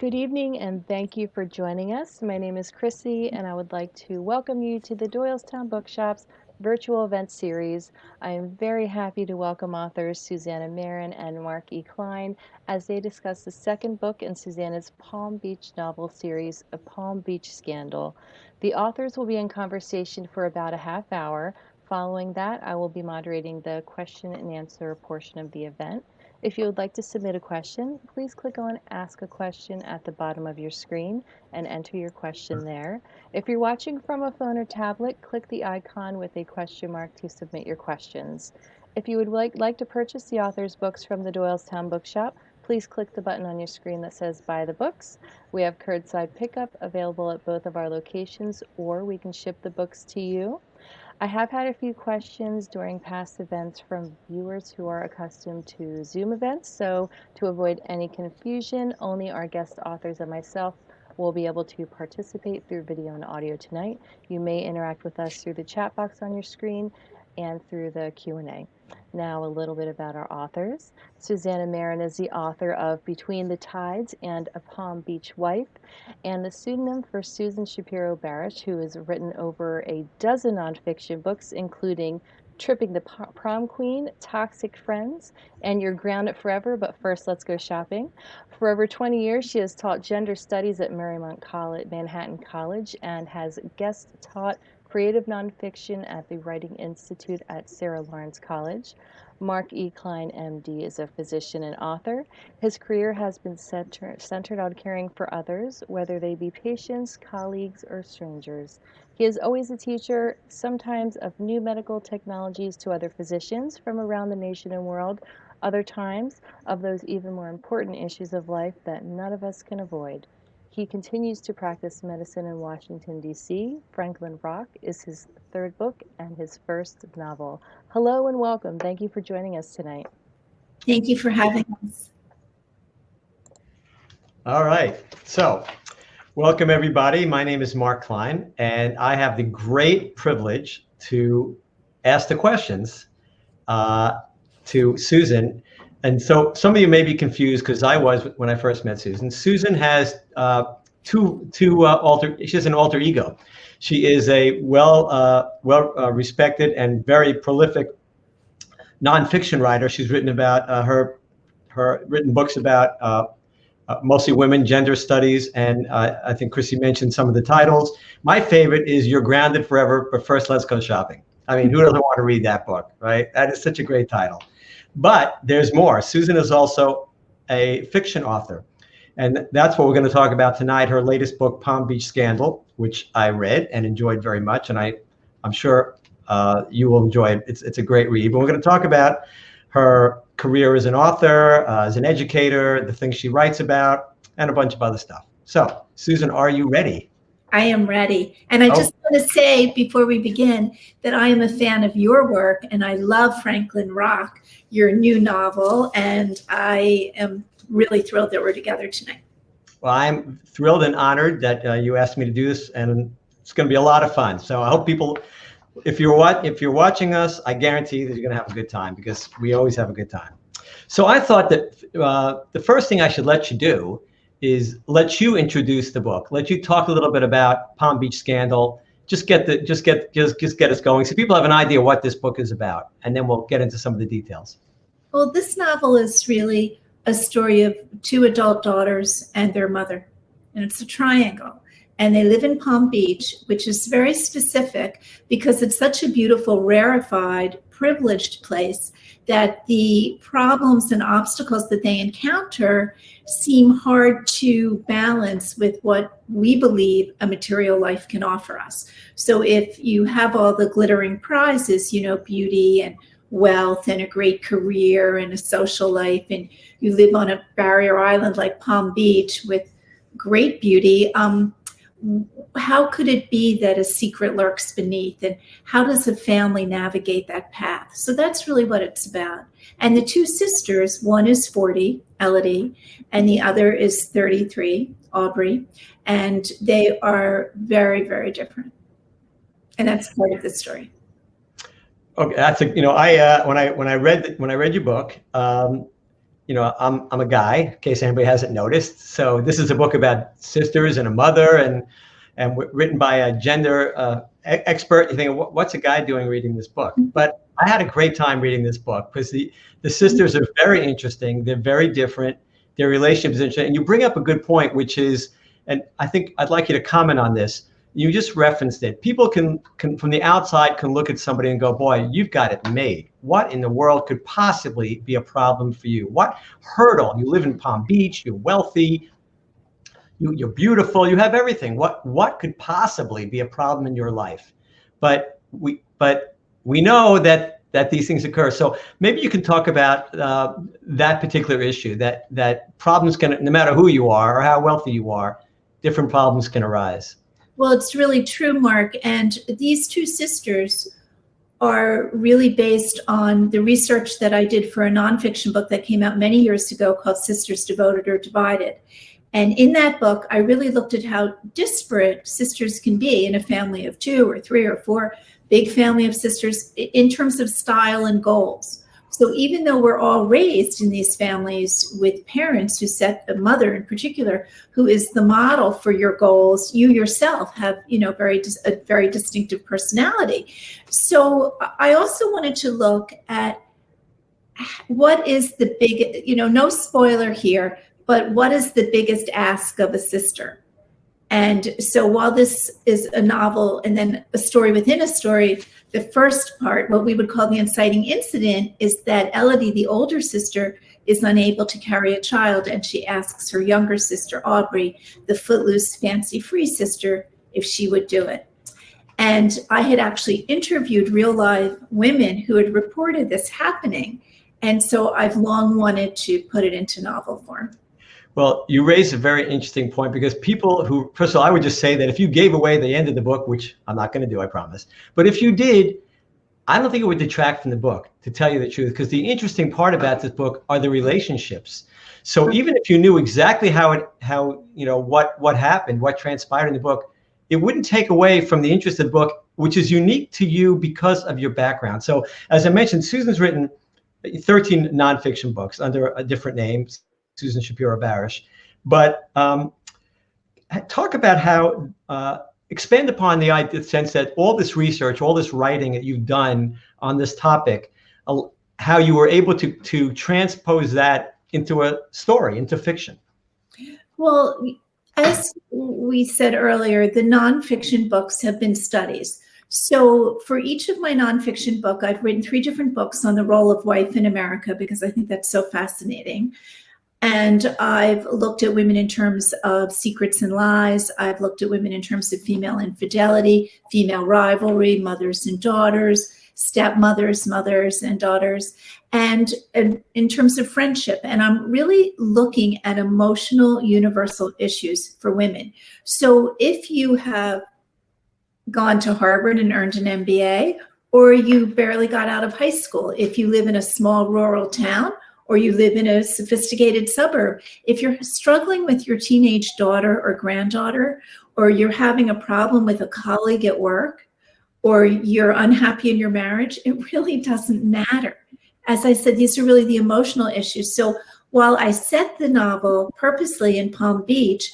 Good evening, and thank you for joining us. My name is Chrissy, and I would like to welcome you to the Doylestown Bookshop's virtual event series. I am very happy to welcome authors Susannah Marren and Mark E. Klein as they discuss the second book in Susanna's Palm Beach novel series, A Palm Beach Scandal. The authors will be in conversation for about a half hour. Following that, I will be moderating the question and answer portion of the event. If you would like to submit a question, please click on Ask a Question at the bottom of your screen and enter your question there. If you're watching from a phone or tablet, click the icon with a question mark to submit your questions. If you would like to purchase the author's books from the Doylestown Bookshop, please click the button on your screen that says Buy the Books. We have curbside pickup available at both of our locations, or we can ship the books to you. I have had a few questions during past events from viewers who are accustomed to Zoom events, so to avoid any confusion, only our guest authors and myself will be able to participate through video and audio tonight. You may interact with us through the chat box on your screen and through the Q&A. Now, a little bit about our authors. Susannah Marren is the author of Between the Tides and A Palm Beach Wife, and the pseudonym for Susan Shapiro Barish, who has written over a dozen nonfiction books, including Tripping the Prom Queen, Toxic Friends, and You're Grounded Forever, but first let's go shopping. For over 20 years, she has taught gender studies at Manhattan College and has guest taught creative nonfiction at the Writing Institute at Sarah Lawrence College. Mark E. Klein, MD, is a physician and author. His career has been centered on caring for others, whether they be patients, colleagues, or strangers. He is always a teacher, sometimes of new medical technologies to other physicians from around the nation and world, other times of those even more important issues of life that none of us can avoid. He continues to practice medicine in Washington, D.C. Franklin Rock is his third book and his first novel. Hello and welcome. Thank you for joining us tonight. Thank you for having us. All right. So, welcome everybody. My name is Mark Klein, and I have the great privilege to ask the questions to Susan. And so some of you may be confused, because I was when I first met Susan. Susan has she has an alter ego. She is a well respected and very prolific nonfiction writer. She's written about her written books about mostly women, gender studies, and I think Chrissy mentioned some of the titles. My favorite is You're Grounded Forever, but first let's go shopping. I mean, who doesn't want to read that book, right? That is such a great title. But there's more. Susan is also a fiction author, and that's what we're going to talk about tonight. Her latest book, Palm Beach Scandal, which I read and enjoyed very much, and I'm sure you will enjoy it. It's a great read. But we're going to talk about her career as an author, as an educator, the things she writes about, and a bunch of other stuff. So, Susan, are you ready? I am ready. And I just want to say before we begin that I am a fan of your work, and I love Franklin Rock, your new novel, and I am really thrilled that we're together tonight. Well, I'm thrilled and honored that you asked me to do this, and it's going to be a lot of fun. So I hope people, if you're watching us, I guarantee that you're going to have a good time, because we always have a good time. So I thought that the first thing I should let you do is let you introduce the book, let you talk a little bit about Palm Beach Scandal, just get us going, so people have an idea what this book is about, and then we'll get into some of the details. Well, this novel is really a story of two adult daughters and their mother, and it's a triangle. And they live in Palm Beach, which is very specific because it's such a beautiful, rarefied, privileged place that the problems and obstacles that they encounter seem hard to balance with what we believe a material life can offer us. So if you have all the glittering prizes, beauty and wealth and a great career and a social life, and you live on a barrier island like Palm Beach with great beauty, how could it be that a secret lurks beneath, and how does a family navigate that path? So that's really what it's about. And the two sisters, one is 40, Elodie, and the other is 33, Aubrey, and they are very, very different. And that's part of the story. Okay, that's when I read your book, I'm a guy, in case anybody hasn't noticed. So this is a book about sisters and a mother, and written by a gender expert. You think, what's a guy doing reading this book? But I had a great time reading this book because the sisters are very interesting. They're very different. Their relationship is interesting. And you bring up a good point, which is, and I think I'd like you to comment on this. You just referenced it. People can from the outside can look at somebody and go, boy, you've got it made. What in the world could possibly be a problem for you? What hurdle? You live in Palm Beach, you're wealthy, you're beautiful, you have everything. What could possibly be a problem in your life? But we know that these things occur. So maybe you can talk about that particular issue, that problems can, no matter who you are or how wealthy you are, different problems can arise. Well, it's really true, Mark. And these two sisters are really based on the research that I did for a nonfiction book that came out many years ago called Sisters Devoted or Divided. And in that book, I really looked at how disparate sisters can be in a family of 2 or 3 or 4, big family of sisters, in terms of style and goals. So even though we're all raised in these families with parents who set, the mother in particular, who is the model for your goals, you yourself have, a very distinctive personality. So I also wanted to look at what is the big, no spoiler here, but what is the biggest ask of a sister? And so while this is a novel and then a story within a story, the first part, what we would call the inciting incident, is that Elodie, the older sister, is unable to carry a child, and she asks her younger sister, Aubrey, the footloose, fancy-free sister, if she would do it. And I had actually interviewed real live women who had reported this happening. And so I've long wanted to put it into novel form. Well, you raise a very interesting point, because people who, first of all, I would just say that if you gave away the end of the book, which I'm not going to do, I promise, but if you did, I don't think it would detract from the book, to tell you the truth, because the interesting part about this book are the relationships. So even if you knew exactly what happened, what transpired in the book, it wouldn't take away from the interest of the book, which is unique to you because of your background. So as I mentioned, Susan's written 13 nonfiction books under a different name, Susan Shapiro Barish, but talk about how, expand upon the sense that all this research, all this writing that you've done on this topic, how you were able to transpose that into a story, into fiction. Well, as we said earlier, the nonfiction books have been studies. So for each of my nonfiction book, I've written 3 different books on the role of wife in America, because I think that's so fascinating. And I've looked at women in terms of secrets and lies. I've looked at women in terms of female infidelity, female rivalry, mothers and daughters, stepmothers, mothers and daughters, and in terms of friendship. And I'm really looking at emotional universal issues for women. So if you have gone to Harvard and earned an MBA, or you barely got out of high school, if you live in a small rural town, or you live in a sophisticated suburb, if you're struggling with your teenage daughter or granddaughter, or you're having a problem with a colleague at work, or you're unhappy in your marriage, it really doesn't matter. As I said, these are really the emotional issues. So while I set the novel purposely in Palm Beach,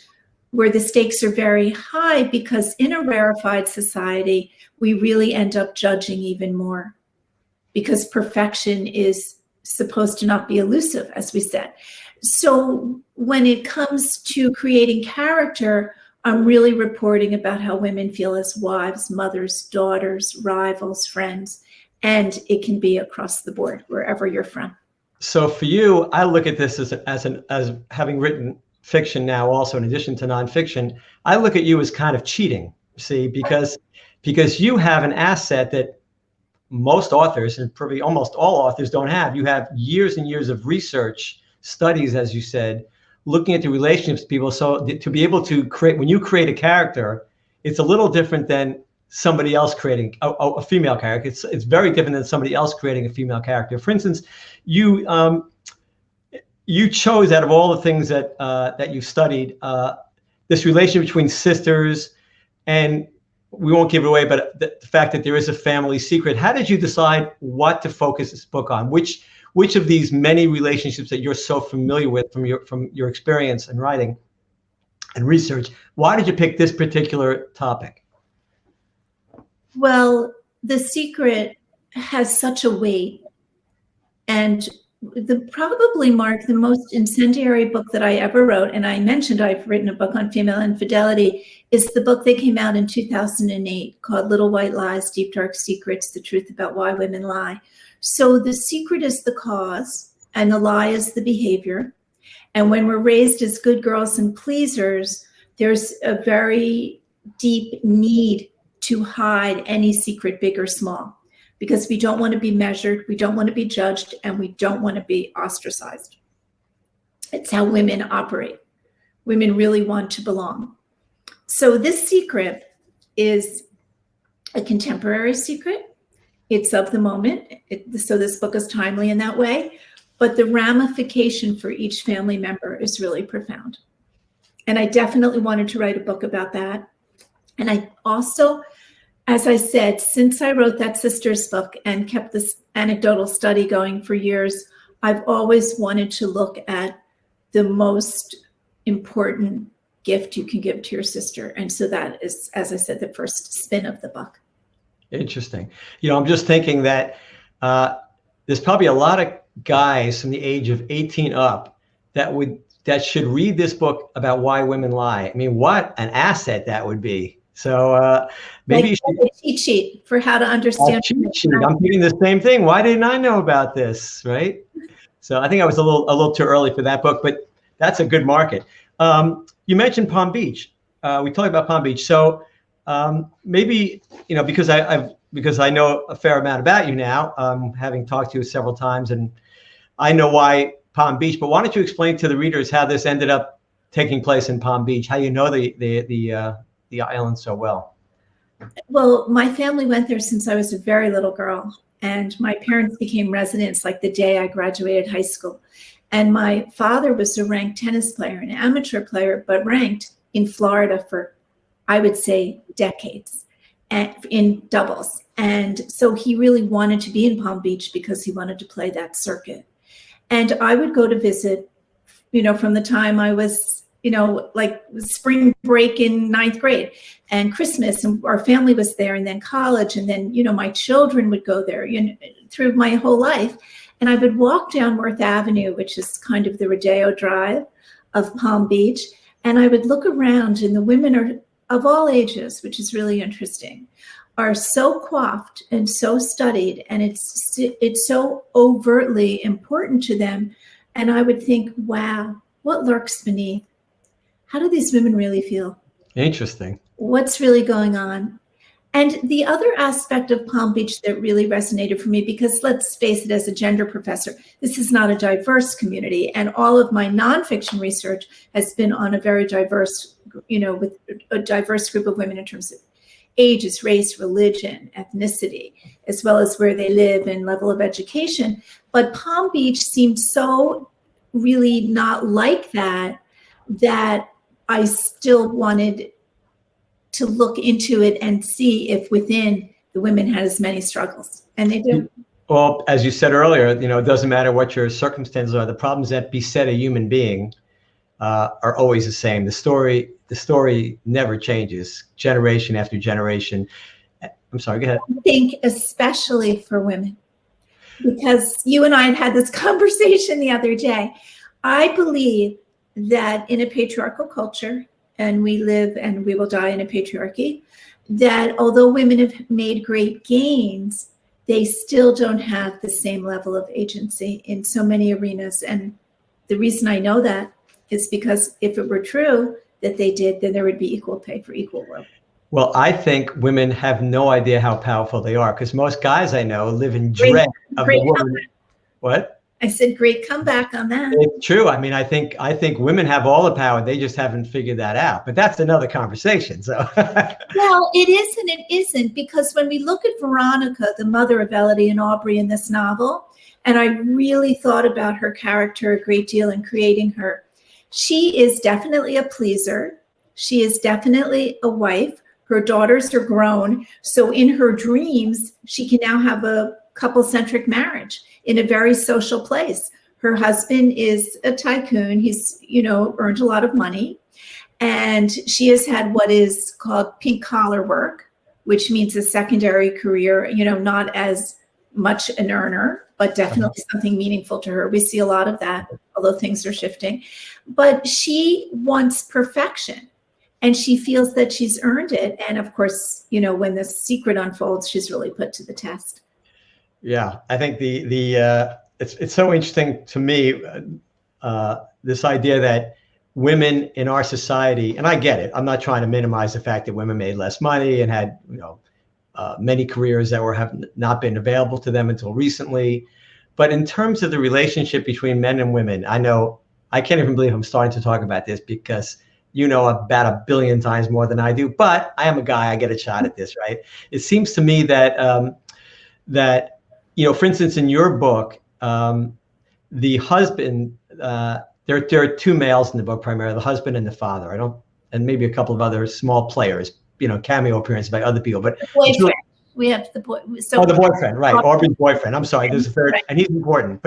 where the stakes are very high, because in a rarefied society, we really end up judging even more, because perfection is supposed to not be elusive, as we said. So when it comes to creating character, I'm really reporting about how women feel as wives, mothers, daughters, rivals, friends, and it can be across the board, wherever you're from. So for you, I look at this as having written fiction now, also in addition to nonfiction. I look at you as kind of cheating, see, because you have an asset that most authors, and probably almost all authors, don't have. You have years and years of research, studies, as you said, looking at the relationships of people. So to be able to create, when you create a character, it's a little different than somebody else creating a female character. It's very different than somebody else creating a female character. For instance, you chose, out of all the things that you studied, this relationship between sisters, and we won't give it away, but the fact that there is a family secret. How did you decide what to focus this book on? Which which of these many relationships that you're so familiar with from your experience in writing and research, why did you pick this particular topic? Well, The Secret has such a weight, and probably, Mark, the most incendiary book that I ever wrote, and I mentioned I've written a book on female infidelity, is the book that came out in 2008 called Little White Lies, Deep Dark Secrets, The Truth About Why Women Lie. So the secret is the cause and the lie is the behavior. And when we're raised as good girls and pleasers, there's a very deep need to hide any secret, big or small, because we don't want to be measured, we don't want to be judged, and we don't want to be ostracized. It's how women operate. Women really want to belong. So this secret is a contemporary secret. It's of the moment. So this book is timely in that way, but the ramification for each family member is really profound. And I definitely wanted to write a book about that. And I also, as I said, since I wrote that sister's book and kept this anecdotal study going for years, I've always wanted to look at the most important gift you can give to your sister. And so that is, as I said, the first spin of the book. Interesting. I'm just thinking that there's probably a lot of guys from the age of 18 up that should read this book about why women lie. I mean, what an asset that would be. So maybe like a cheat sheet for how to understand. Cheat sheet. I'm thinking the same thing. Why didn't I know about this? Right. So I think I was a little too early for that book, but that's a good market. You mentioned Palm Beach. We talked about Palm Beach. So maybe, because I know a fair amount about you now, having talked to you several times, and I know why Palm Beach, but why don't you explain to the readers how this ended up taking place in Palm Beach, how you know the island so well? Well, my family went there since I was a very little girl, and my parents became residents like the day I graduated high school. And my father was a ranked tennis player, an amateur player, but ranked in Florida for, I would say, decades, and in doubles. And so he really wanted to be in Palm Beach because he wanted to play that circuit. And I would go to visit, from the time I was, like spring break in 9th grade and Christmas, and our family was there, and then college. And then, my children would go there, through my whole life. And I would walk down Worth Avenue, which is kind of the Rodeo Drive of Palm Beach. And I would look around, and the women are of all ages, which is really interesting, are so coiffed and so studied, and it's so overtly important to them. And I would think, wow, what lurks beneath? How do these women really feel? Interesting. What's really going on? And the other aspect of Palm Beach that really resonated for me, because let's face it, as a gender professor, this is not a diverse community. And all of my nonfiction research has been on a very diverse, with a diverse group of women in terms of ages, race, religion, ethnicity, as well as where they live and level of education. But Palm Beach seemed so really not like that I still wanted to look into it and see if within the women had as many struggles, and they do. Well, as you said earlier, it doesn't matter what your circumstances are. The problems that beset a human being are always the same. The story never changes, generation after generation. I'm sorry, go ahead. I think especially for women, because you and I had this conversation the other day. I believe that in a patriarchal culture, and we live and we will die in a patriarchy, that although women have made great gains, they still don't have the same level of agency in so many arenas. And the reason I know that is because if it were true that they did, then there would be equal pay for equal work. Well, I think women have no idea how powerful they are, because most guys I know live in dread of the woman. What? I said, great comeback on that. It's true. I mean, I think women have all the power. They just haven't figured that out. But that's another conversation. So. Well, it is and it isn't, because when we look at Veronica, the mother of Elodie and Aubrey in this novel, and I really thought about her character a great deal in creating her, she is definitely a pleaser. She is definitely a wife. Her daughters are grown. So in her dreams, she can now have a couple-centric marriage in a very social place. Her husband is a tycoon. He's, earned a lot of money. And she has had what is called pink collar work, which means a secondary career, not as much an earner, but definitely something meaningful to her. We see a lot of that, although things are shifting. But she wants perfection, and she feels that she's earned it. And of course, when the secret unfolds, she's really put to the test. Yeah, I think it's so interesting to me, this idea that women in our society, and I get it, I'm not trying to minimize the fact that women made less money and had many careers that have not been available to them until recently. But in terms of the relationship between men and women, I can't even believe I'm starting to talk about this, because about 1 billion times more than I do, but I am a guy, I get a shot at this, right? It seems to me that for instance, in your book, the husband, there are two males in the book primarily, the husband and the father. And maybe a couple of other small players, cameo appearances by other people. But boyfriend. We have the boy. So the boyfriend, right? Aubrey's boyfriend. I'm sorry, there's a third, right. And he's important.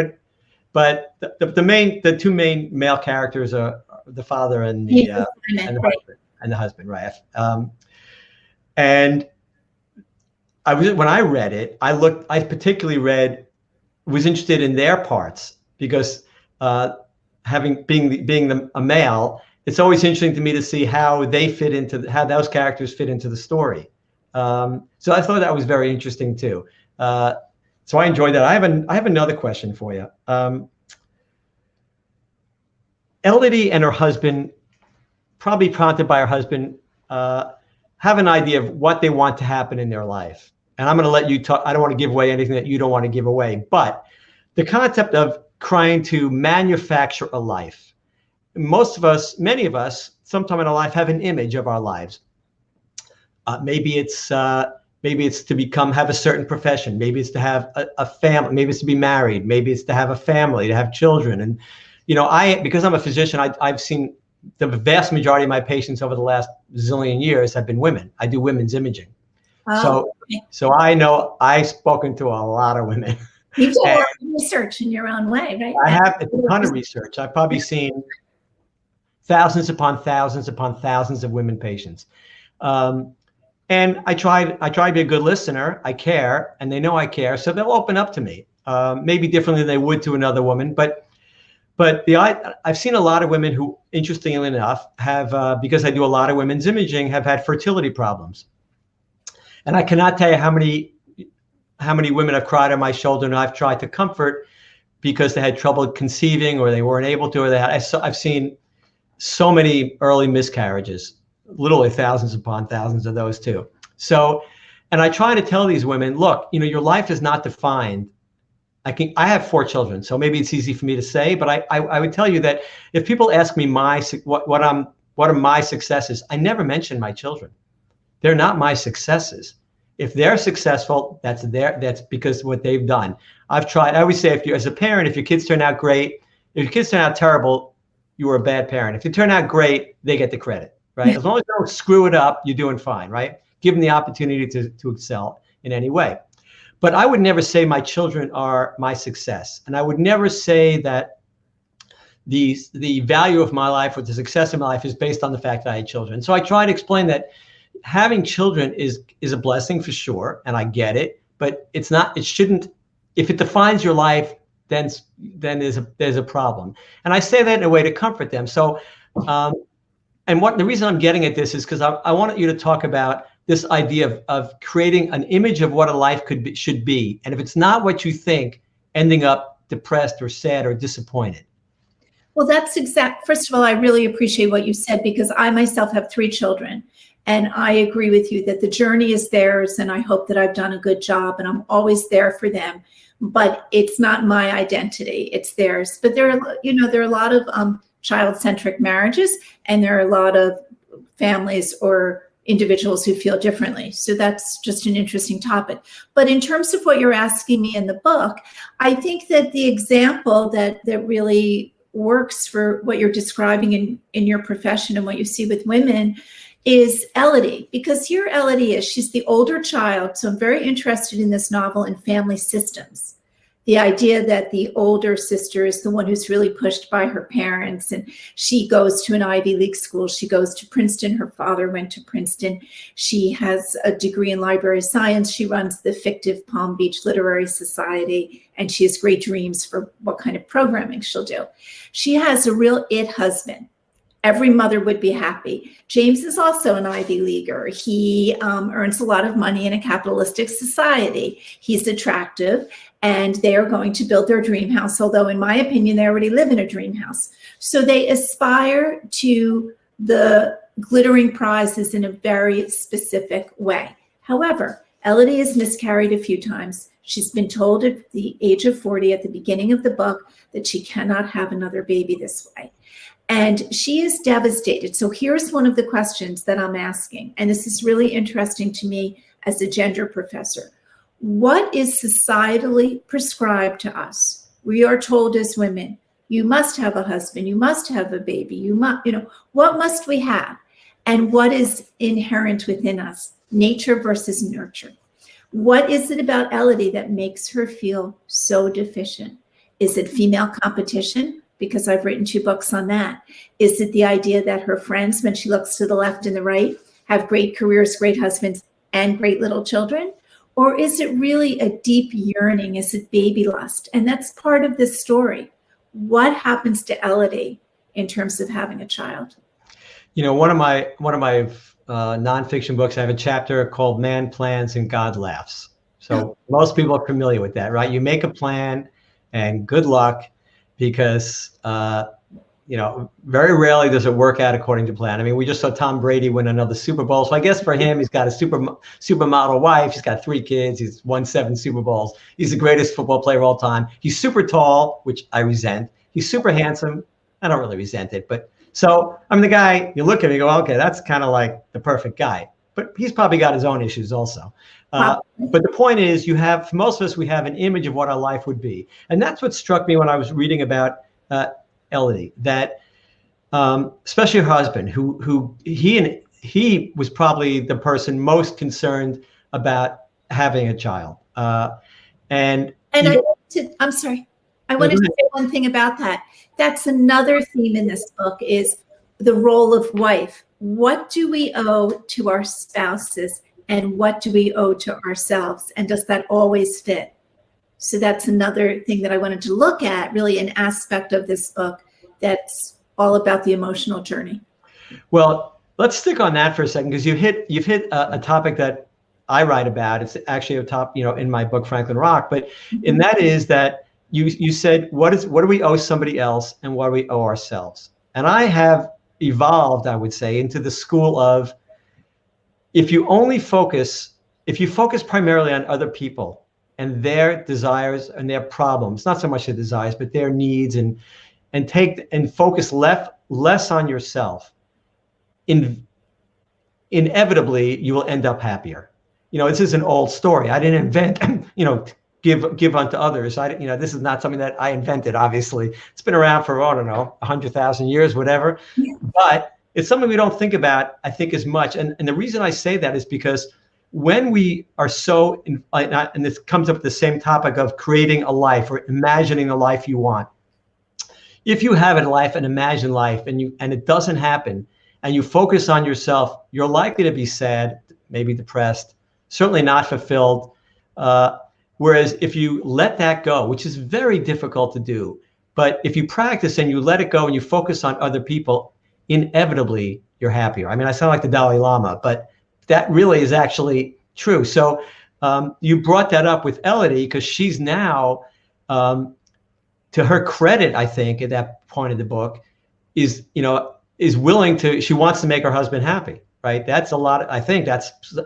But the two main male characters are the father and the husband, right? And when I read it, I particularly was interested in their parts, because being a male, it's always interesting to me to see how those characters fit into the story. So I thought that was very interesting too. So I enjoyed that. I have another question for you. Elodie and her husband, probably prompted by her husband, have an idea of what they want to happen in their life. And I'm going to let you talk. I don't want to give away anything that you don't want to give away, but the concept of trying to manufacture a life. Many of us, sometime in our life, have an image of our lives. Maybe it's to have a certain profession. Maybe it's to have a family. Maybe it's to be married. Maybe it's to have a family, to have children. And because I'm a physician, I've seen the vast majority of my patients over the last zillion years have been women. I do women's imaging. Oh, so I know I've spoken to a lot of women. You've done a lot of research in your own way, right? I have a ton of research. I've probably seen thousands upon thousands upon thousands of women patients. And I try to be a good listener. I care, and they know I care, so they'll open up to me, maybe differently than they would to another woman. But I've seen a lot of women who, interestingly enough, have because I do a lot of women's imaging, have had fertility problems. And I cannot tell you how many women have cried on my shoulder, and I've tried to comfort because they had trouble conceiving, or they weren't able to, or I've seen so many early miscarriages, literally thousands upon thousands of those too. So, and I try to tell these women, look, your life is not defined. I have 4 children, so maybe it's easy for me to say, but I would tell you that if people ask me what are my successes, I never mention my children. They're not my successes. If they're successful, that's because of what they've done. I always say, as a parent, if your kids turn out great, if your kids turn out terrible, you were a bad parent. If they turn out great, they get the credit, right? As long as you don't screw it up, you're doing fine, right? Give them the opportunity to excel in any way. But I would never say my children are my success. And I would never say that the value of my life or the success of my life is based on the fact that I had children. So I try to explain that having children is a blessing for sure, and I get it, but it shouldn't, if it defines your life, then there's a problem. And I say that in a way to comfort them. So, and the reason I'm getting at this is because I wanted you to talk about this idea of creating an image of what a life should be. And if it's not what you think, ending up depressed or sad or disappointed. Well, first of all, I really appreciate what you said, because I myself have 3 children. And I agree with you that the journey is theirs, and I hope that I've done a good job, and I'm always there for them. But it's not my identity; it's theirs. But there are a lot of child-centric marriages, and there are a lot of families or individuals who feel differently. So that's just an interesting topic. But in terms of what you're asking me in the book, I think that the example that really works for what you're describing in your profession and what you see with women is Elodie, because here Elodie is, she's the older child. So I'm very interested in this novel and family systems. The idea that the older sister is the one who's really pushed by her parents, and she goes to an Ivy League school. She goes to Princeton. Her father went to Princeton. She has a degree in library science. She runs the fictive Palm Beach Literary Society, and she has great dreams for what kind of programming she'll do. She has a real it husband. Every mother would be happy. James is also an Ivy Leaguer. He earns a lot of money in a capitalistic society. He's attractive, and they are going to build their dream house, although in my opinion, they already live in a dream house. So they aspire to the glittering prizes in a very specific way. However, Elodie has miscarried a few times. She's been told at the age of 40 at the beginning of the book that she cannot have another baby this way. And she is devastated. So here's one of the questions that I'm asking, and this is really interesting to me as a gender professor. What is societally prescribed to us? We are told as women, you must have a husband, you must have a baby, what must we have? And what is inherent within us? Nature versus nurture. What is it about Elodie that makes her feel so deficient? Is it female competition? Because I've written 2 books on that. Is it the idea that her friends, when she looks to the left and the right, have great careers, great husbands, and great little children? Or is it really a deep yearning? Is it baby lust? And that's part of this story. What happens to Elodie in terms of having a child? One of my nonfiction books, I have a chapter called "Man Plans and God Laughs." So most people are familiar with that, right? You make a plan, and good luck, because very rarely does it work out according to plan. I mean, we just saw Tom Brady win another Super Bowl. So I guess for him, he's got a supermodel wife. He's got 3 kids. He's won 7 Super Bowls. He's the greatest football player of all time. He's super tall, which I resent. He's super handsome. I don't really resent it. But so I'm the guy, you look at him, you go, okay, that's kind of like the perfect guy. But he's probably got his own issues also. But the point is, for most of us, we have an image of what our life would be. And that's what struck me when I was reading about Elodie, that especially her husband, who he was probably the person most concerned about having a child. I'm sorry. I wanted to say one thing about that. That's another theme in this book, is the role of wife. What do we owe to our spouses, and what do we owe to ourselves? And does that always fit? So that's another thing that I wanted to look at, really an aspect of this book that's all about the emotional journey. Well, let's stick on that for a second, because you've hit a topic that I write about. It's actually a top, in my book, Franklin Rock. But and that is that you said, what do we owe somebody else, and what do we owe ourselves? And I have evolved, I would say, into the school of, if you focus primarily on other people and their desires and their problems, not so much their desires, but their needs, and focus less on yourself, inevitably you will end up happier. This is an old story. I didn't invent, give unto others. This is not something that I invented, obviously. It's been around for, 100,000 years, whatever. Yeah. But it's something we don't think about, I think, as much. And the reason I say that is because when we are so, and this comes up with the same topic of creating a life or imagining the life you want. If you have a life, an imagined life, and it doesn't happen, and you focus on yourself, you're likely to be sad, maybe depressed, certainly not fulfilled. Whereas if you let that go, which is very difficult to do, but if you practice and you let it go and you focus on other people, inevitably you're happier. I mean, I sound like the Dalai Lama, but that really is actually true. So you brought that up with Elodie, because she's now, to her credit, I think, at that point of the book, is willing to, she wants to make her husband happy. Right. That's a lot. I think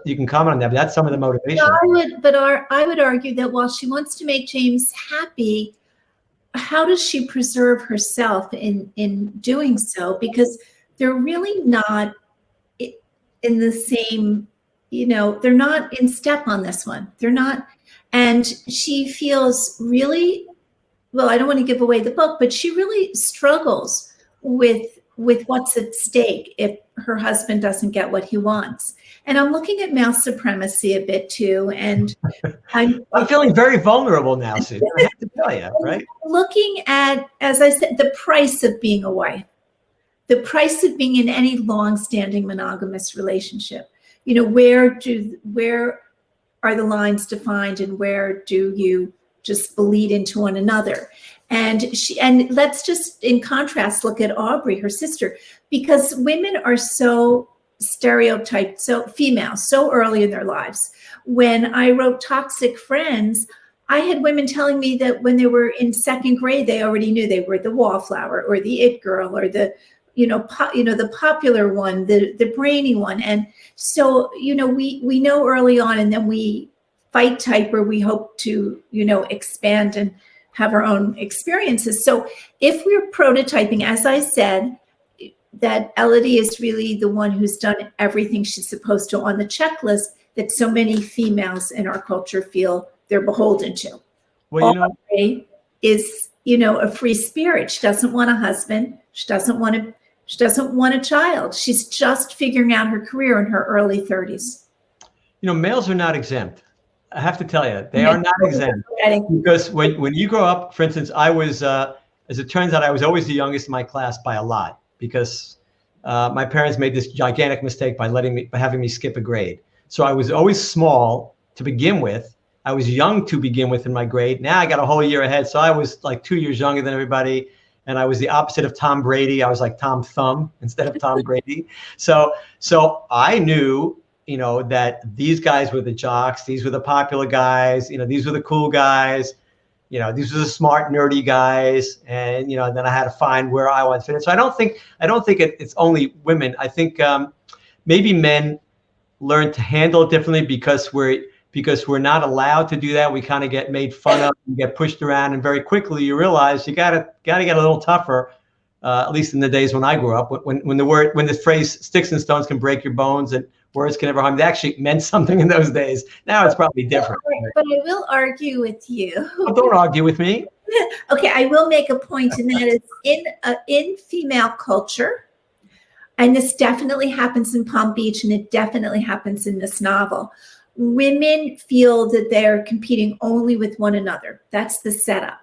you can comment on that, but that's some of the motivation. I would argue that while she wants to make James happy, how does she preserve herself in doing so? Because they're really not in the same, they're not in step on this one. They're not. And she feels really, well, I don't want to give away the book, but she really struggles with with what's at stake if her husband doesn't get what he wants. And I'm looking at male supremacy a bit too. And I'm feeling very vulnerable now, Susan. I have to tell you, right? Looking at, as I said, the price of being a wife, the price of being in any long-standing monogamous relationship. You know, where are the lines defined, and where do you just bleed into one another? And let's just, in contrast, look at Aubrey, her sister, because women are so stereotyped, so female, so early in their lives. When I wrote Toxic Friends, I had women telling me that when they were in second grade, they already knew they were the wallflower or the it girl or the, the popular one, the brainy one. And so, we know early on, and then we fight type, where we hope to, expand and have our own experiences. So if we're prototyping, as I said, that Elodie is really the one who's done everything she's supposed to on the checklist that so many females in our culture feel they're beholden to. Well, Aubrey is, a free spirit. She doesn't want a husband. She doesn't want a child. She's just figuring out her career in her early 30s. Males are not exempt. I have to tell you, they are not exempt. Because when you grow up, for instance, I was, as it turns out, I was always the youngest in my class by a lot, because my parents made this gigantic mistake by having me skip a grade. So I was always small to begin with. I was young to begin with in my grade. Now I got a whole year ahead. So I was like 2 years younger than everybody. And I was the opposite of Tom Brady. I was like Tom Thumb instead of Tom Brady. So I knew, that these guys were the jocks. These were the popular guys. These were the cool guys. These were the smart, nerdy guys. And, then I had to find where I wanted to fit in. So I don't think it's only women. I think maybe men learn to handle it differently because we're not allowed to do that. We kind of get made fun of and get pushed around. And very quickly you realize you gotta get a little tougher, at least in the days when I grew up, when the phrase sticks and stones can break your bones and words can never harm, it actually meant something in those days. Now it's probably different. But I will argue with you. Oh, don't argue with me. Okay, I will make a point, and that is in female culture, and this definitely happens in Palm Beach, and it definitely happens in this novel. Women feel that they're competing only with one another. That's the setup.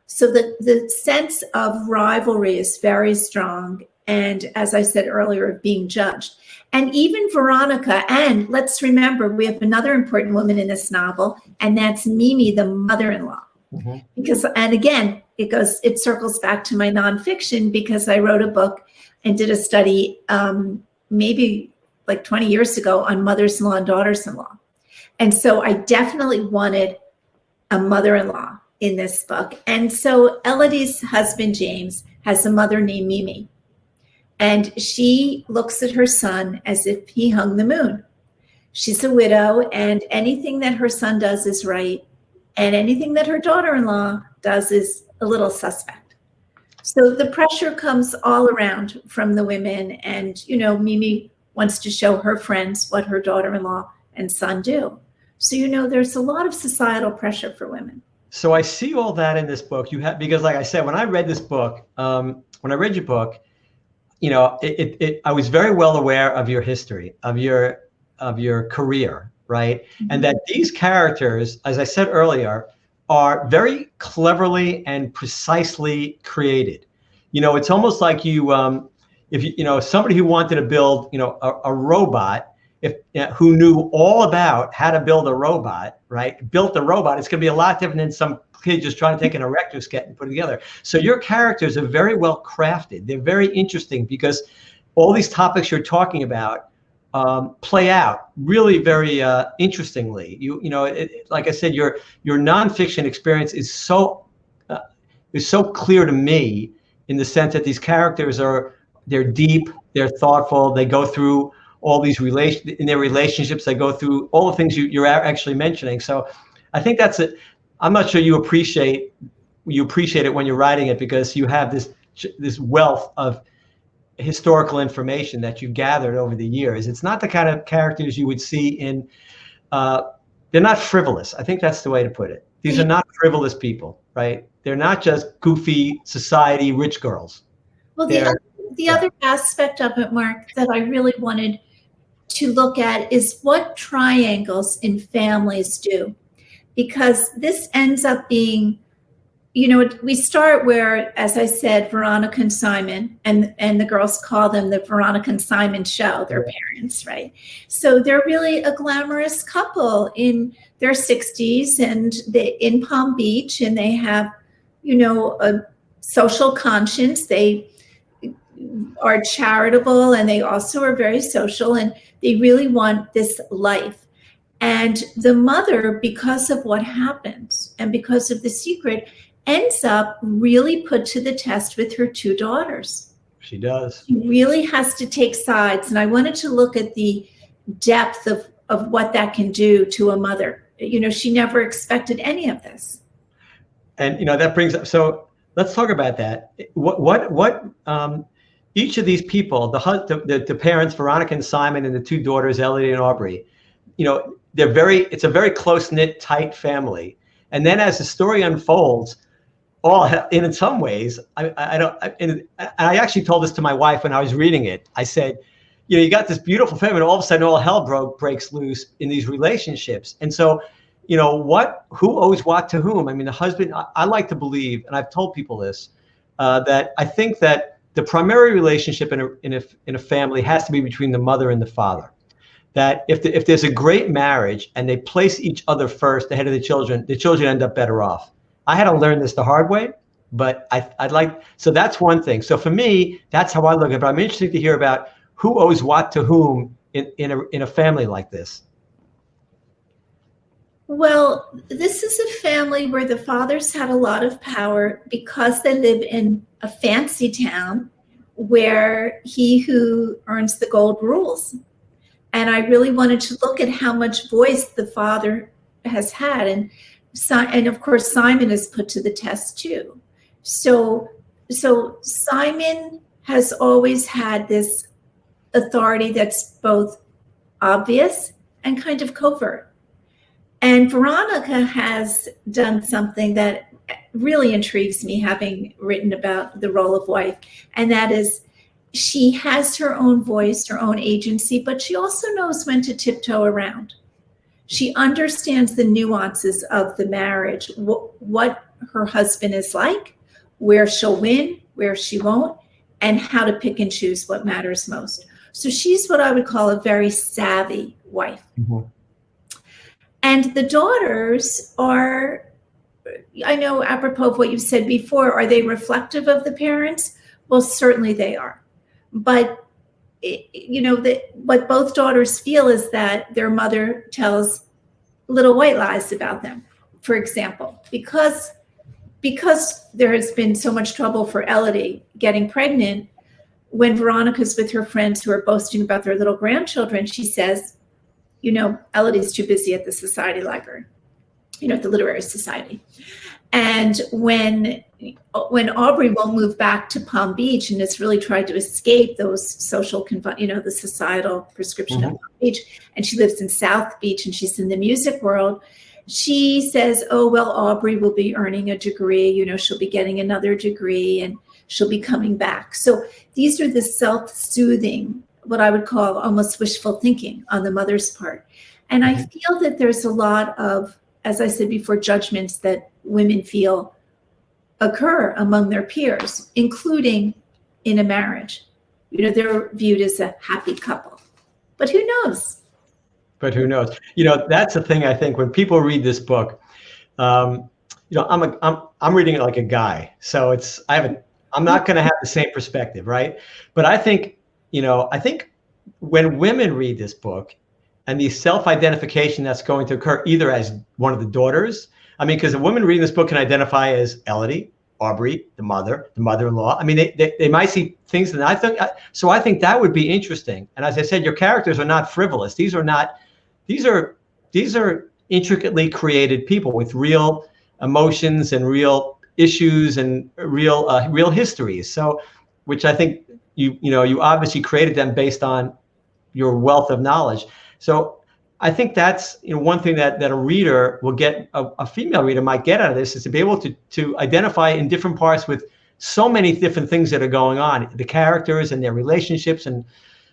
So the sense of rivalry is very strong. And as I said earlier, of being judged. And even Veronica, and let's remember, we have another important woman in this novel, and that's Mimi, the mother-in-law. Mm-hmm. Because, and again, it circles back to my nonfiction, because I wrote a book and did a study maybe like 20 years ago on mothers-in-law and daughters-in-law. And so I definitely wanted a mother-in-law in this book. And so Elodie's husband, James, has a mother named Mimi. And she looks at her son as if he hung the moon. She's a widow, and anything that her son does is right. And anything that her daughter-in-law does is a little suspect. So the pressure comes all around from the women. And, Mimi wants to show her friends what her daughter-in-law and son do. So, there's a lot of societal pressure for women. So I see all that in this book. Because like I said, when I read this book, when I read your book, I was very well aware of your history, of your career, right? Mm-hmm. And that these characters, as I said earlier, are very cleverly and precisely created. It's almost like if somebody who wanted to build, a robot, who knew all about how to build a robot, right? Built the robot, it's going to be a lot different than some kid just trying to take an erector sketch and put it together. So your characters are very well crafted. They're very interesting because all these topics you're talking about play out really very interestingly. Like I said, your nonfiction experience is so clear to me, in the sense that these characters they're deep, they're thoughtful, they go through all these in their relationships, they go through all the things you're actually mentioning. So I think that's it. I'm not sure you appreciate it when you're writing it, because you have this wealth of historical information that you've gathered over the years. It's not the kind of characters you would see in, they're not frivolous. I think that's the way to put it. These are not frivolous people, right? They're not just goofy society rich girls. Well, the other the other aspect of it, Mark, that I really wanted to look at is what triangles in families do, because this ends up being, we start where, as I said, Veronica and Simon, and the girls call them the Veronica and Simon show, their parents, right? So they're really a glamorous couple in their 60s and in Palm Beach, and they have, a social conscience. They are charitable, and they also are very social, and they really want this life. And the mother, because of what happens and because of the secret, ends up really put to the test with her two daughters. She does. She really has to take sides. And I wanted to look at the depth of what that can do to a mother. She never expected any of this. And, that brings up, so let's talk about that. What each of these people, the parents, Veronica and Simon, and the two daughters, Elodie and Aubrey, it's a very close-knit, tight family. And then as the story unfolds, in some ways, I actually told this to my wife when I was reading it. I said, you got this beautiful family, and all of a sudden all hell breaks loose in these relationships. And so, who owes what to whom? I mean, the husband, I like to believe, and I've told people this, that I think that the primary relationship in a family has to be between the mother and the father. That if there's a great marriage and they place each other first ahead of the children end up better off. I had to learn this the hard way, but so that's one thing. So for me, that's how I look at it. But I'm interested to hear about who owes what to whom in a family like this. Well, this is a family where the fathers had a lot of power because they live in a fancy town where he who earns the gold rules. And I really wanted to look at how much voice the father has had. And of course, Simon is put to the test too. So Simon has always had this authority that's both obvious and kind of covert. And Veronica has done something that really intrigues me, having written about the role of wife, and that is she has her own voice, her own agency, but she also knows when to tiptoe around. She understands the nuances of the marriage, what her husband is like, where she'll win, where she won't, and how to pick and choose what matters most. So she's what I would call a very savvy wife. Mm-hmm. And the daughters are, I know apropos of what you've said before, are they reflective of the parents? Well, certainly they are. But, what both daughters feel is that their mother tells little white lies about them. For example, because there has been so much trouble for Elodie getting pregnant, when Veronica's with her friends who are boasting about their little grandchildren, she says, Elodie's too busy at the society library, at the literary society. And when Aubrey won't move back to Palm Beach and has really tried to escape those social, the societal prescription mm-hmm. of Palm Beach, and she lives in South Beach and she's in the music world, she says, oh, well, Aubrey will be earning a degree, she'll be getting another degree and she'll be coming back. So these are the self-soothing, what I would call almost wishful thinking on the mother's part. And I feel that there's a lot of, as I said before, judgments that women feel occur among their peers, including in a marriage. They're viewed as a happy couple. But who knows? That's the thing. I think when people read this book, I'm reading it like a guy. So I'm not going to have the same perspective, right? But I think when women read this book and the self-identification that's going to occur either as one of the daughters, because a woman reading this book can identify as Elodie, Aubrey, the mother-in-law. They might see things that I think that would be interesting. And as I said, your characters are not frivolous. These are intricately created people with real emotions and real issues and real histories. So, which I think you obviously created them based on your wealth of knowledge. So I think that's one thing that a reader will get, a female reader might get out of this, is to be able to identify in different parts with so many different things that are going on, the characters and their relationships. And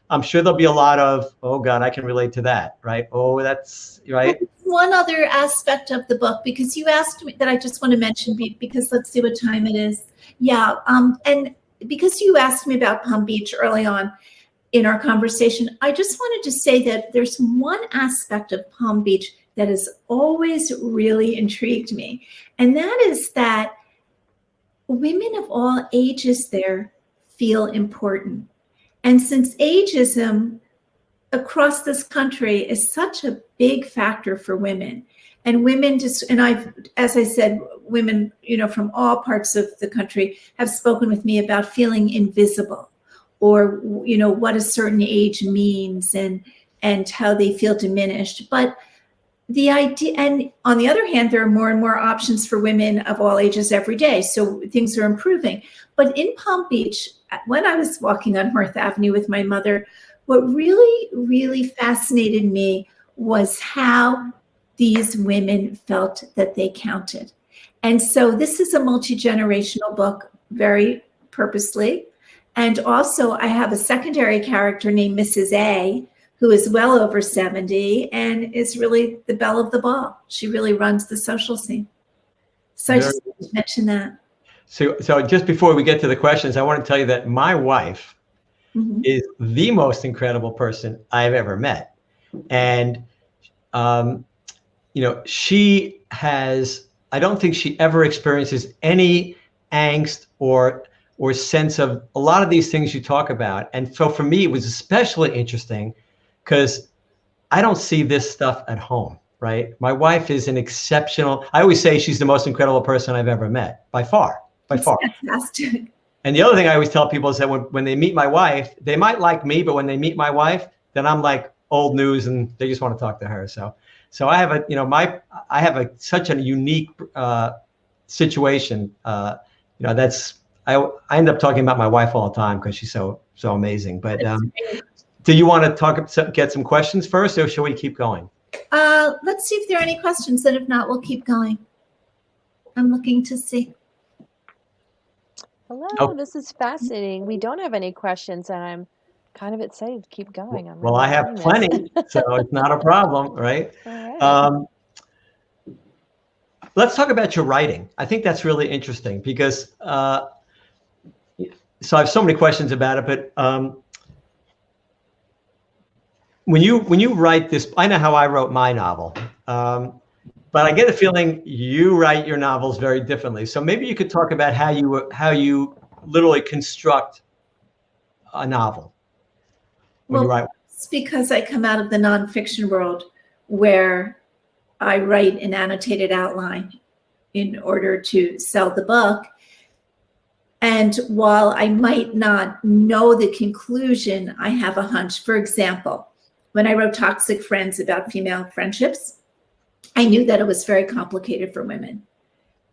I'm sure there'll be a lot of, oh God, I can relate to that, right? Oh, that's right. One other aspect of the book, because you asked me, that I just want to mention, because let's see what time it is. Yeah, and because you asked me about Palm Beach early on in our conversation, I just wanted to say that there's one aspect of Palm Beach that has always really intrigued me, and that is that women of all ages there feel important. And since ageism across this country is such a big factor for women, and women just, and I've, as I said, women, from all parts of the country have spoken with me about feeling invisible, or, what a certain age means, and how they feel diminished. But the idea, and on the other hand, there are more and more options for women of all ages every day. So things are improving. But in Palm Beach, when I was walking on North Avenue with my mother, what really, really fascinated me was how these women felt that they counted. And so this is a multi-generational book, very purposely. And also I have a secondary character named Mrs. A, who is well over 70 and is really the belle of the ball. She really runs the social scene. So I just wanted to mention that. So just before we get to the questions, I want to tell you that my wife is the most incredible person I've ever met. And, she has, I don't think she ever experiences any angst or sense of a lot of these things you talk about. And so for me, it was especially interesting because I don't see this stuff at home, right? My wife is an exceptional, I always say she's the most incredible person I've ever met, by far. Fantastic. And the other thing I always tell people is that when they meet my wife, they might like me, but when they meet my wife, then I'm like old news and they just want to talk to her. So I have such a unique situation. I end up talking about my wife all the time because she's so amazing. But do you want to get some questions first, or shall we keep going? Let's see if there are any questions, and if not, we'll keep going. I'm looking to see. Hello, This is fascinating. We don't have any questions, and I'm kind of excited to keep going. Well, I have plenty, so it's not a problem, right? All right. Let's talk about your writing. I think that's really interesting because, so I have so many questions about it, but when you write this, I know how I wrote my novel, but I get a feeling you write your novels very differently. So maybe you could talk about how you literally construct a novel when you write. It's because I come out of the nonfiction world where I write an annotated outline in order to sell the book. And while I might not know the conclusion, I have a hunch. For example, when I wrote Toxic Friends about female friendships, I knew that it was very complicated for women.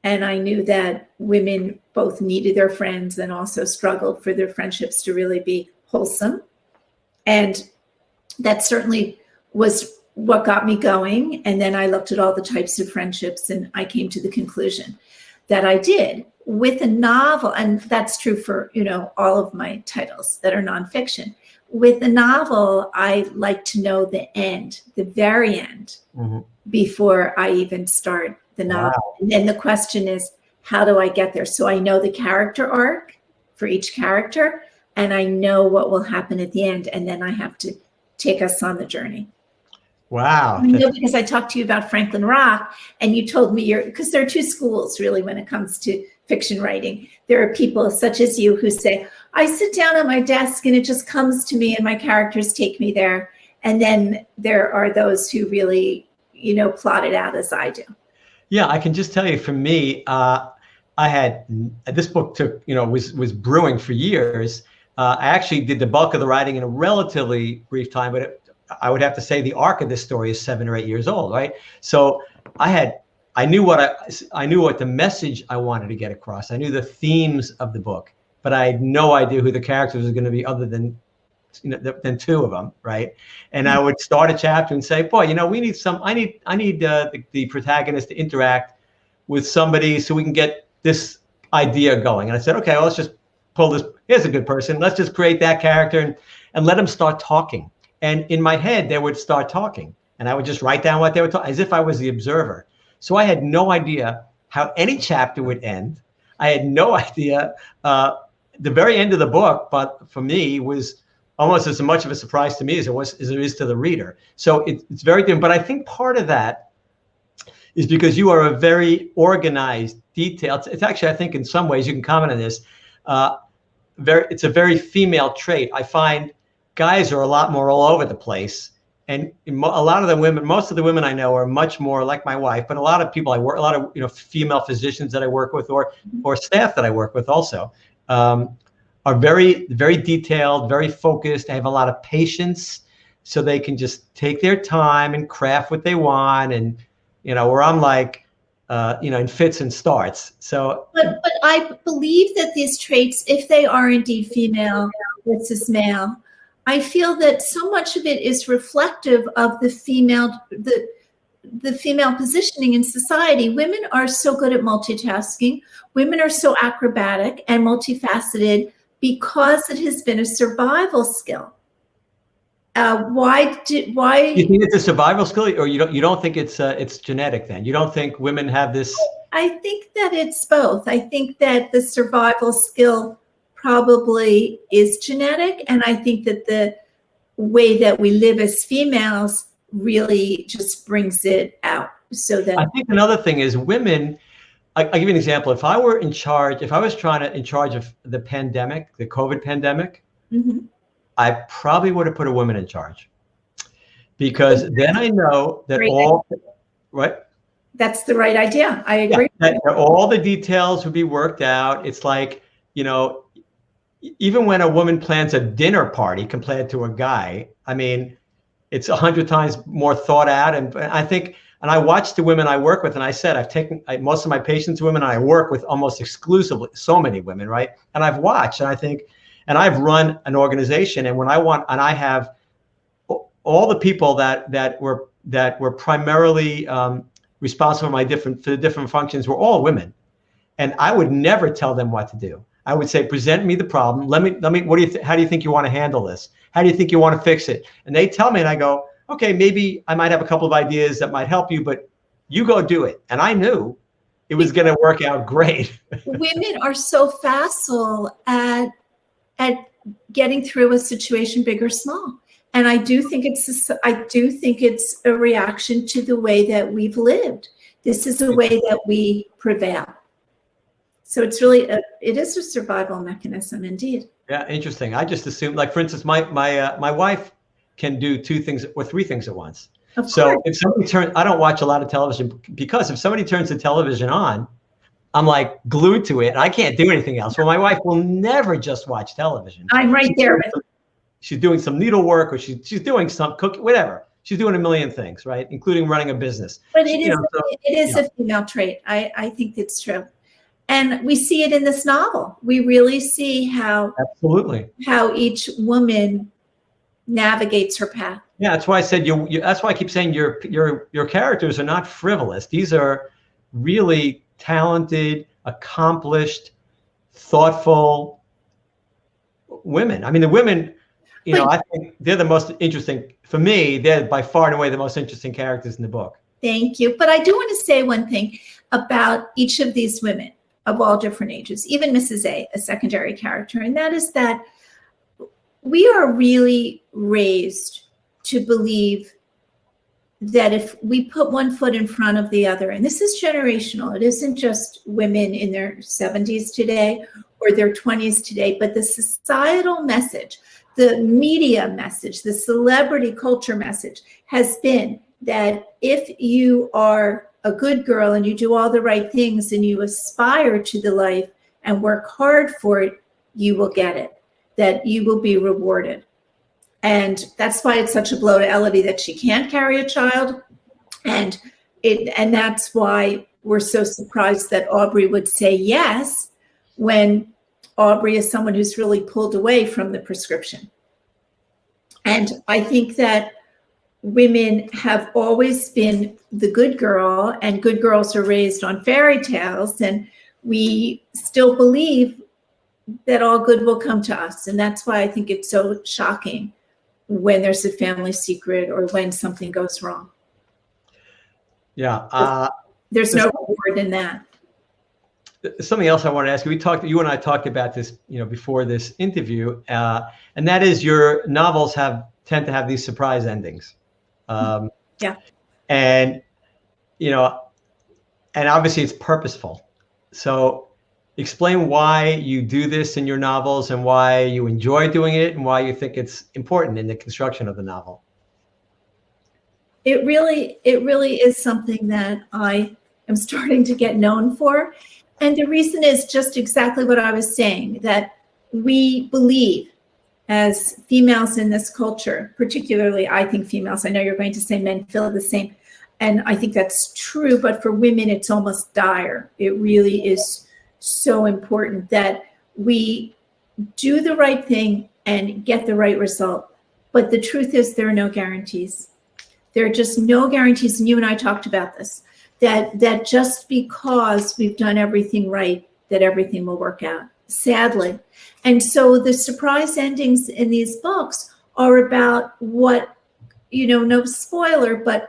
And I knew that women both needed their friends and also struggled for their friendships to really be wholesome. And that certainly was what got me going. And then I looked at all the types of friendships and I came to the conclusion that I did with a novel. And that's true for, all of my titles that are nonfiction. With a novel, I like to know the end, the very end, before I even start the novel. Wow. And then the question is, how do I get there? So I know the character arc for each character, and I know what will happen at the end. And then I have to take us on the journey. Wow. I know, because I talked to you about Franklin Rock, and you told me because there are two schools really when it comes to fiction writing. There are people such as you who say, I sit down at my desk and it just comes to me and my characters take me there. And then there are those who really, plot it out as I do. Yeah, I can just tell you, for me, I had, this book took, was brewing for years. I actually did the bulk of the writing in a relatively brief time, but I would have to say the arc of this story is 7 or 8 years old, right? So I knew what the message I wanted to get across. I knew the themes of the book, but I had no idea who the characters were going to be other than two of them, right? And I would start a chapter and say, boy, we need I need the protagonist to interact with somebody so we can get this idea going. And I said, okay, well, let's just pull this. Here's a good person. Let's just create that character and let them start talking. And in my head, they would start talking. And I would just write down what they were talking, as if I was the observer. So I had no idea how any chapter would end. I had no idea. The very end of the book, but for me, was almost as much of a surprise to me as it is to the reader. So it's very different. But I think part of that is because you are a very organized, detailed. It's actually, I think, in some ways, you can comment on this. It's a very female trait. I find guys are a lot more all over the place, and a lot of the women, most of the women I know, are much more like my wife. But a lot of people I work, a lot of female physicians that I work with, or staff that I work with, also are very, very detailed, very focused. They have a lot of patience, so they can just take their time and craft what they want. And where I'm like, in fits and starts. So, but I believe that these traits, if they are indeed female versus male, I feel that so much of it is reflective of the female positioning in society. Women are so good at multitasking. Women are so acrobatic and multifaceted because it has been a survival skill. Why? You think it's a survival skill, or you don't think it's genetic? Then you don't think women have this? I think that it's both. I think that the survival skill probably is genetic, and I think that the way that we live as females really just brings it out. So that I think another thing is women. I'll give you an example. If I were in charge, if I was in charge of the pandemic, the COVID pandemic, mm-hmm. I probably would have put a woman in charge, because then I know that right. That's the right idea. I agree. Yeah, that all the details would be worked out. It's like, even when a woman plans a dinner party compared to a guy, I mean, it's 100 times more thought out. And I think, and I watch the women I work with, and I said, I've taken most of my patients women, and I work with almost exclusively so many women, right? And I've watched, and I think, and I've run an organization, and I have all the people that were primarily responsible for the different functions were all women, and I would never tell them what to do. I would say, present me the problem. Let me. What do you? How do you think you want to handle this? How do you think you want to fix it? And they tell me, and I go, okay, maybe I might have a couple of ideas that might help you, but you go do it. And I knew it was going to work out great. Women are so facile at getting through a situation, big or small. And I do think it's a reaction to the way that we've lived. This is a way that we prevail. So it's really it is a survival mechanism, indeed. Yeah, interesting. I just assumed, like, for instance, my wife can do 2 things or 3 things at once. So if somebody I don't watch a lot of television, because if somebody turns the television on, I'm like glued to it. I can't do anything else. Well, my wife will never just watch television. I'm right there. She's doing some needlework, or she's doing some cooking, whatever. She's doing a million things, right? Including running a business. But it is a female trait. I think it's true. And we see it in this novel. We really see how each woman navigates her path. Yeah, that's why I said that's why I keep saying your characters are not frivolous. These are really talented, accomplished, thoughtful women. I mean, the women, I think they're the most interesting. For me, they're by far and away the most interesting characters in the book. Thank you. But I do want to say one thing about each of these women of all different ages, even Mrs. A secondary character, and that is that we are really raised to believe that if we put one foot in front of the other, and this is generational, it isn't just women in their 70s today or their 20s today, but the societal message, the media message, the celebrity culture message has been that if you are a good girl and you do all the right things and you aspire to the life and work hard for it, you will get it, that you will be rewarded. And that's why it's such a blow to Elodie that she can't carry a child. And that's why we're so surprised that Aubrey would say yes when Aubrey is someone who's really pulled away from the prescription. And I think that women have always been the good girl, and good girls are raised on fairy tales. And we still believe that all good will come to us. And that's why I think it's so shocking when there's a family secret or when something goes wrong. Yeah. There's no reward in that. Something else I want to ask you. You and I talked about this, before this interview, and that is your novels tend to have these surprise endings. Yeah. And, and obviously it's purposeful. So explain why you do this in your novels and why you enjoy doing it and why you think it's important in the construction of the novel. It really is something that I am starting to get known for. And the reason is just exactly what I was saying, that we believe as females in this culture, particularly I think females, I know you're going to say men feel the same, and I think that's true, but for women it's almost dire. It really is so important that we do the right thing and get the right result. But the truth is there are no guarantees. There are just no guarantees, and you and I talked about this, that just because we've done everything right, that everything will work out, sadly. And so the surprise endings in these books are about what, no spoiler, but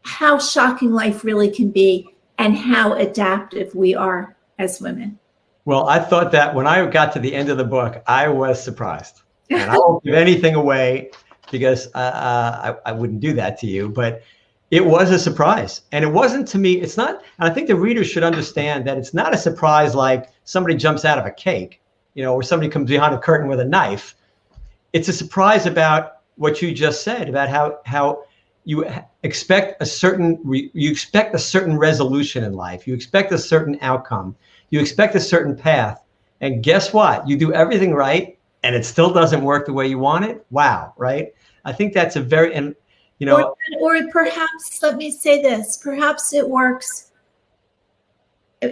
how shocking life really can be and how adaptive we are as women. Well, I thought that when I got to the end of the book, I was surprised. And I won't give anything away because I wouldn't do that to you, but it was a surprise. And it wasn't to me, it's not, and I think the reader should understand that it's not a surprise like somebody jumps out of a cake, or somebody comes behind a curtain with a knife. It's a surprise about what you just said, about how you expect a certain resolution in life. You expect a certain outcome. You expect a certain path. And guess what? You do everything right and it still doesn't work the way you want it. Wow, right? I think that's a very, or perhaps, let me say this, perhaps it works.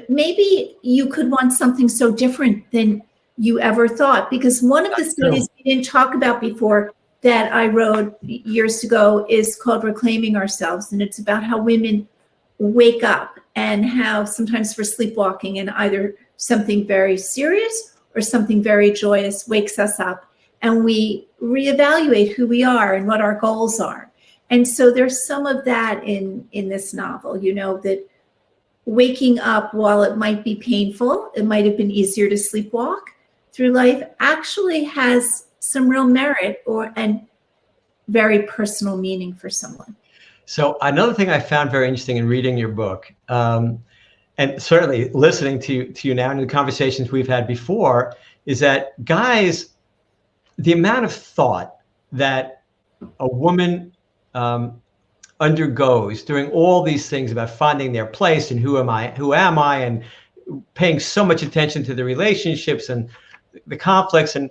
Maybe you could want something so different than you ever thought, because one of the studies we didn't talk about before that I wrote years ago is called Reclaiming Ourselves. And it's about how women wake up and how sometimes we're sleepwalking and either something very serious or something very joyous wakes us up and we reevaluate who we are and what our goals are. And so there's some of that in this novel, that waking up, while it might be painful, it might have been easier to sleepwalk through life, actually has some real merit and very personal meaning for someone. So another thing I found very interesting in reading your book, and certainly listening to you now and the conversations we've had before, is that guys, the amount of thought that a woman undergoes during all these things about finding their place and who am I, and paying so much attention to the relationships and the conflicts, and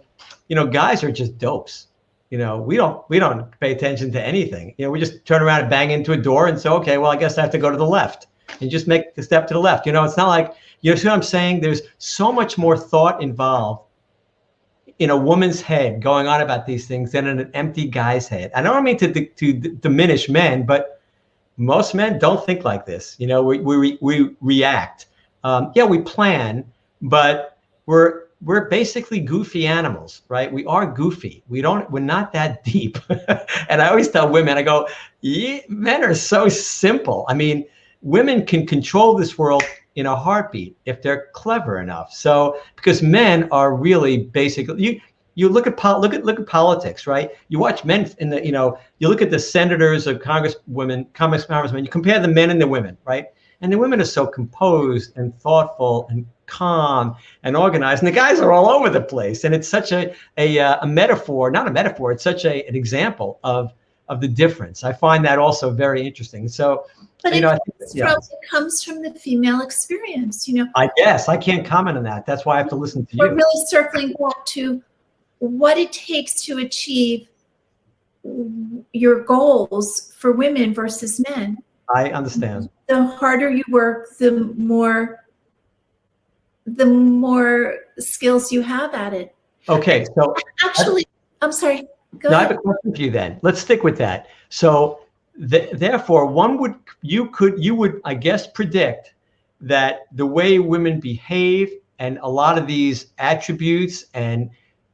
guys are just dopes. We don't pay attention to anything. We just turn around and bang into a door and say, okay, well, I guess I have to go to the left, and just make the step to the left. It's not like, see what I'm saying? There's so much more thought involved in a woman's head going on about these things than in an empty guy's head. I don't mean to diminish men, but most men don't think like this. We react. We plan, but we're basically goofy animals, right? We are goofy. We're not that deep. And I always tell women, I go, men are so simple. I mean, women can control this world in a heartbeat if they're clever enough. So, because men are really basically, you look at politics, right? You watch men in the, you look at the senators or congresswomen, you compare the men and the women, right? And the women are so composed and thoughtful and calm and organized, and the guys are all over the place. And it's such a metaphor, not a metaphor, it's such an example of the difference. I find that also very interesting. So, but it comes from the female experience, I guess I can't comment on that. That's why I have to listen to you. We're really circling back to what it takes to achieve your goals for women versus men. I understand. The harder you work, the more skills you have at it. Okay, so actually, I'm sorry. Go ahead. I have a question for you then. Let's stick with that. So therefore, you would, I guess, predict that the way women behave and a lot of these attributes and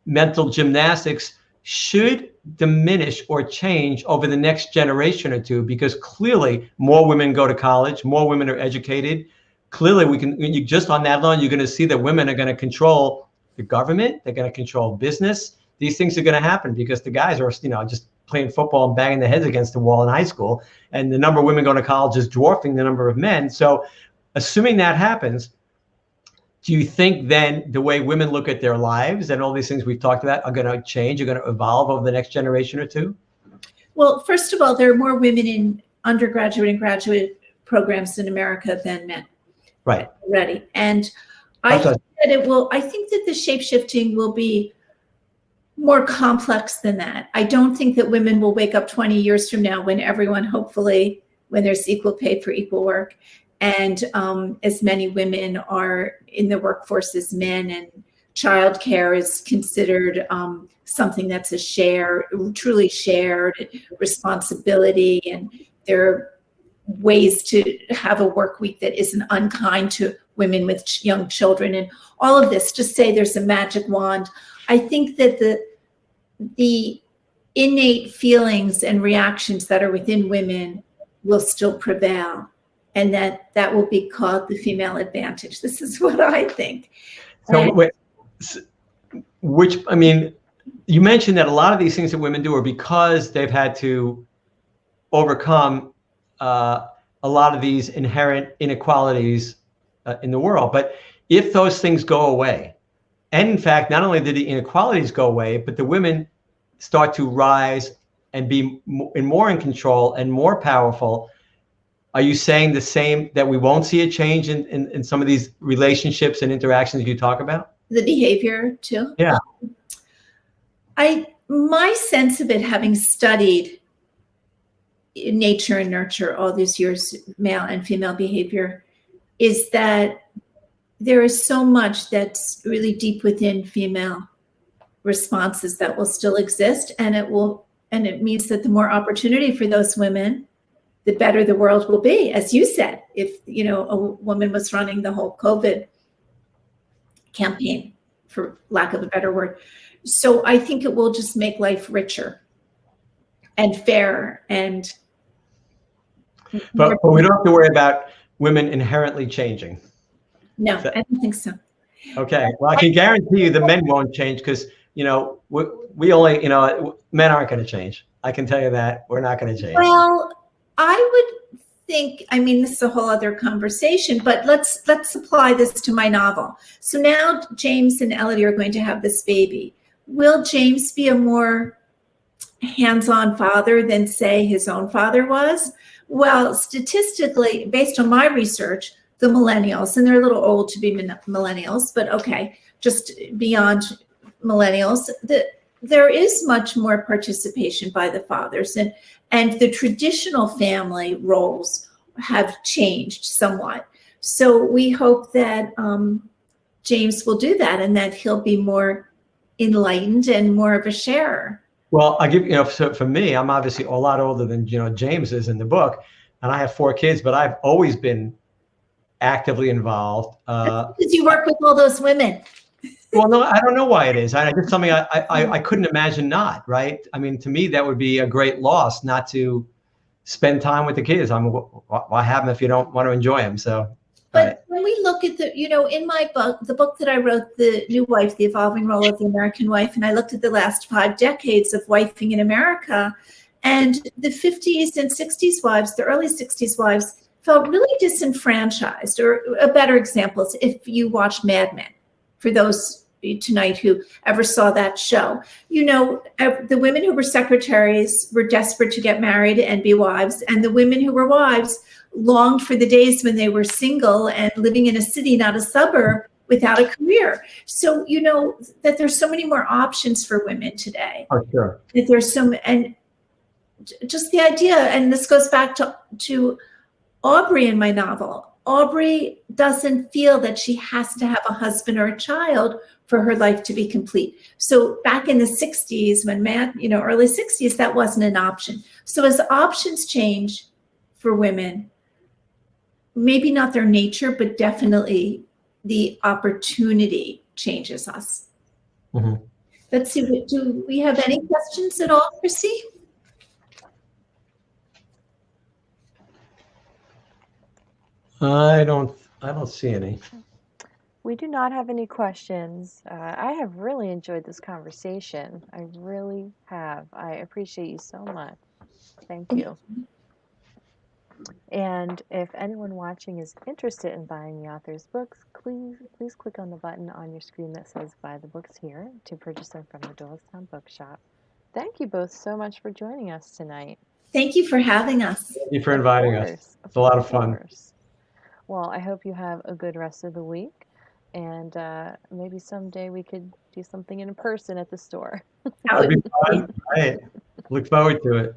mental gymnastics should diminish or change over the next generation or two, because clearly more women go to college, more women are educated. Clearly, just on that alone, you're going to see that women are going to control the government. They're going to control business. These things are going to happen because the guys are, just playing football and banging their heads against the wall in high school. And the number of women going to college is dwarfing the number of men. So assuming that happens, do you think then the way women look at their lives and all these things we've talked about are going to change, are going to evolve over the next generation or two? Well, first of all, there are more women in undergraduate and graduate programs in America than men. Right. Already. And I think that the shape-shifting will be more complex than that. I don't think that women will wake up 20 years from now when everyone, hopefully, when there's equal pay for equal work, and as many women are in the workforce as men, and childcare is considered something that's truly shared responsibility, and there are ways to have a work week that isn't unkind to women with young children, and all of this. Just say there's a magic wand. I think that the innate feelings and reactions that are within women will still prevail, and that will be called the female advantage. This is what I think. So, you mentioned that a lot of these things that women do are because they've had to overcome a lot of these inherent inequalities in the world. But if those things go away, and in fact, not only did the inequalities go away, but the women start to rise and be more in control and more powerful, are you saying the same, that we won't see a change in some of these relationships and interactions you talk about? The behavior too? Yeah. My sense of it, having studied nature and nurture all these years, male and female behavior, is that there is so much that's really deep within female responses that will still exist, and it means that the more opportunity for those women, the better the world will be. As you said, if a woman was running the whole COVID campaign, for lack of a better word. So I think it will just make life richer and fairer, and but we don't have to worry about women inherently changing. No, I don't think so. Okay. Well, I can guarantee you the men won't change, because we only, men aren't going to change. I can tell you that. We're not going to change. Well, I would think, this is a whole other conversation, but let's apply this to my novel. So now James and Elodie are going to have this baby. Will James be a more hands-on father than, say, his own father was? Well, statistically, based on my research, the millennials, and they're a little old to be millennials, but okay, just beyond millennials, there is much more participation by the fathers, and the traditional family roles have changed somewhat. So we hope that James will do that, and that he'll be more enlightened and more of a sharer. Well, I give, so for me, I'm obviously a lot older than, James is in the book, and I have 4 kids, but I've always been actively involved. Because you work with all those women. Well, no, I don't know why it is. It's something I couldn't imagine not, right? To me, that would be a great loss not to spend time with the kids. Why have them if you don't want to enjoy them? So. But when we look at in my book, the book that I wrote, The New Wife, The Evolving Role of the American Wife, and I looked at the last 5 decades of wifing in America, and the 50s and 60s wives, the early 60s wives, felt really disenfranchised. Or a better example is if you watch Mad Men, for those tonight who ever saw that show. The women who were secretaries were desperate to get married and be wives, and the women who were wives longed for the days when they were single and living in a city, not a suburb, without a career. So that there's so many more options for women today. Oh, sure. That there's and just the idea, and this goes back to Aubrey in my novel. Aubrey doesn't feel that she has to have a husband or a child for her life to be complete. So back in the 60s, when early 60s, that wasn't an option. So as options change for women, maybe not their nature, but definitely the opportunity changes us. Mm-hmm. Let's see, do we have any questions at all, Chrissy? I don't see any. We do not have any questions. I have really enjoyed this conversation. I really have. I appreciate you so much. Thank you. And if anyone watching is interested in buying the author's books, please click on the button on your screen that says Buy the Books Here to purchase them from the Doylestown Bookshop. Thank you both so much for joining us tonight. Thank you for having us. Thank you for inviting us. It's a lot of fun. Well, I hope you have a good rest of the week, and maybe someday we could do something in person at the store. That would be fun. Right. Look forward to it.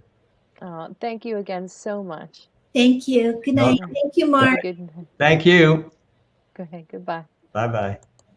Thank you again so much. Thank you. Good night. Thank you, Mark. Good night. Thank you. Go ahead. Goodbye. Bye-bye.